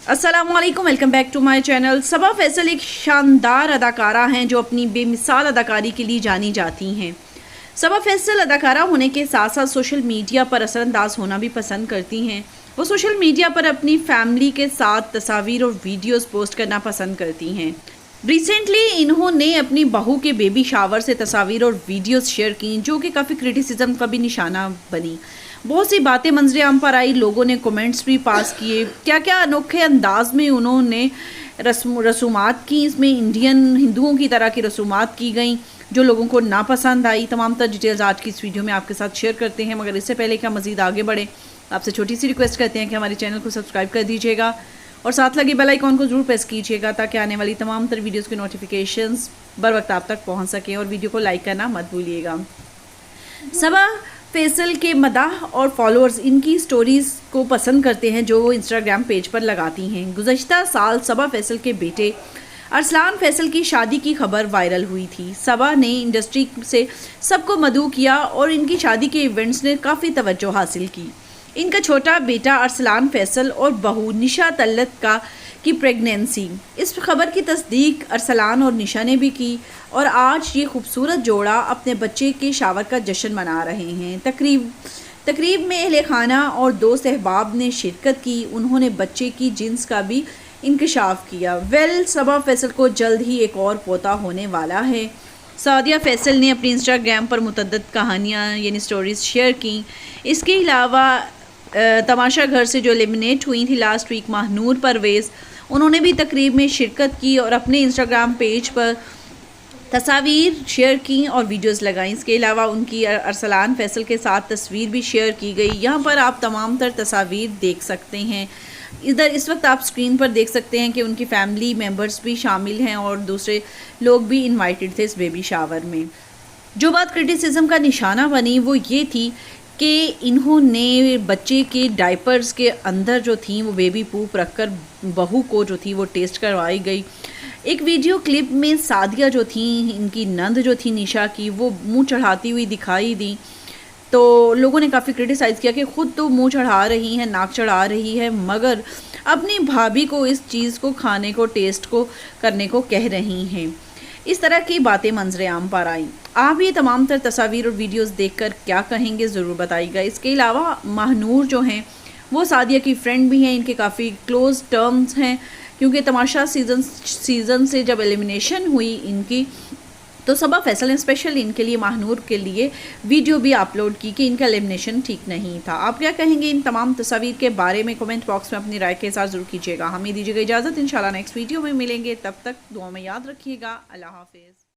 अस्सलाम वालेकुम, welcome back to my channel. Saba Faisal एक शानदार अदाकारा हैं जो अपनी बेमिसाल अदाकारी के लिए जानी जाती हैं। सबा फैसल अदाकारा होने के साथ साथ सोशल मीडिया पर असरअंदाज होना भी पसंद करती हैं। वो सोशल मीडिया पर अपनी फैमिली के साथ तस्वीर और वीडियोस पोस्ट करना पसंद करती हैं। रिसेंटली इन्होंने अपनी बहू के बेबी शावर से तस्वीर और वीडियोस शेयर की जो कि काफ़ी क्रिटिसिज्म का भी निशाना बनी। बहुत सी बातें मंजरे आम पर आई, लोगों ने कमेंट्स भी पास किए। क्या क्या अनोखे अंदाज में उन्होंने रसूमात की, इसमें इंडियन हिंदुओं की तरह की रसूमात की गई जो लोगों को नापसंद आई। तमाम तर डिटेल्स आज की इस वीडियो में आपके साथ शेयर करते हैं, मगर इससे पहले क्या मज़ीद आगे बढ़े आपसे छोटी सी रिक्वेस्ट करते हैं कि हमारे चैनल को सब्सक्राइब कर दीजिएगा और साथ लगे बेल आइकॉन को ज़रूर प्रेस कीजिएगा ताकि आने वाली तमाम तर वीडियोज़ की नोटिफिकेशंस बर वक्त आप तक पहुँच सकें। और वीडियो को लाइक करना मत भूलिएगा। सबा फैसल के मदाह और फॉलोअर्स इनकी स्टोरीज़ को पसंद करते हैं जो वो इंस्टाग्राम पेज पर लगाती हैं। गुज़श्ता साल सबा फैसल के बेटे अरसलान फैसल की शादी की खबर वायरल हुई थी। सबा ने इंडस्ट्री से सबको मदऊ किया और इनकी शादी के इवेंट्स ने काफ़ी तवज्जो हासिल की। इनका छोटा बेटा अरसलान फैसल और बहू निशा तल्लत की प्रेगनेंसी, इस खबर की तस्दीक अरसलान और निशा ने भी की और आज ये खूबसूरत जोड़ा अपने बच्चे के शावर का जश्न मना रहे हैं। तकरीब में अहले खाना और दोस्त अहबाब ने शिरकत की। उन्होंने बच्चे की जिन्स का भी इंकशाफ किया। सबा फैसल को जल्द ही एक और पोता होने वाला है। सादिया फैसल ने अपनी इंस्टाग्राम पर मुतअद्दिद कहानियाँ यानी स्टोरीज़ शेयर की। इसके अलावा तमाशा घर से जो एलिमिनेट हुई थी लास्ट वीक महानूर परवेज़, उन्होंने भी तकरीब में शिरकत की और अपने इंस्टाग्राम पेज पर तस्वीर शेयर की और वीडियोस लगाई। इसके अलावा उनकी अरसलान फैसल के साथ तस्वीर भी शेयर की गई। यहाँ पर आप तमाम तर तस्वीर देख सकते हैं। इधर इस वक्त आप स्क्रीन पर देख सकते हैं कि उनकी फैमिली मेम्बर्स भी शामिल हैं और दूसरे लोग भी इन्वाइटेड थे इस बेबी शावर में। जो बात क्रिटिसिज्म का निशाना बनी वो ये थी कि इन्होंने बच्चे के डायपर्स के अंदर जो थी वो बेबी पूप रखकर बहू को जो थी वो टेस्ट करवाई गई। एक वीडियो क्लिप में सादिया जो थी, इनकी नंद जो थी निशा की, वो मुंह चढ़ाती हुई दिखाई दी। तो लोगों ने काफ़ी क्रिटिसाइज़ किया कि ख़ुद तो मुंह चढ़ा रही हैं, नाक चढ़ा रही है, मगर अपनी भाभी को इस चीज़ को खाने को, टेस्ट को करने को कह रही हैं। इस तरह की बातें मंजरे आम पर आई। आप ये तमाम तर तस्वीर और वीडियोस देखकर क्या कहेंगे ज़रूर बताइएगा। इसके अलावा महानूर जो हैं वो सादिया की फ्रेंड भी हैं, इनके काफ़ी क्लोज़ टर्म्स हैं क्योंकि तमाशा सीज़न से जब एलिमिनेशन हुई इनकी, तो सबा फैसल ने स्पेशल इनके लिए महानूर के लिए वीडियो भी अपलोड की कि इनका एलिमिनेशन ठीक नहीं था। आप क्या कहेंगे इन तमाम तस्वीर के बारे में? कमेंट बॉक्स में अपनी राय के साथ ज़रूर कीजिएगा। हमें दीजिएगा इजाज़त, इंशाल्लाह नेक्स्ट वीडियो में मिलेंगे। तब तक दुआ में याद रखिएगा। अल्लाह हाफिज़।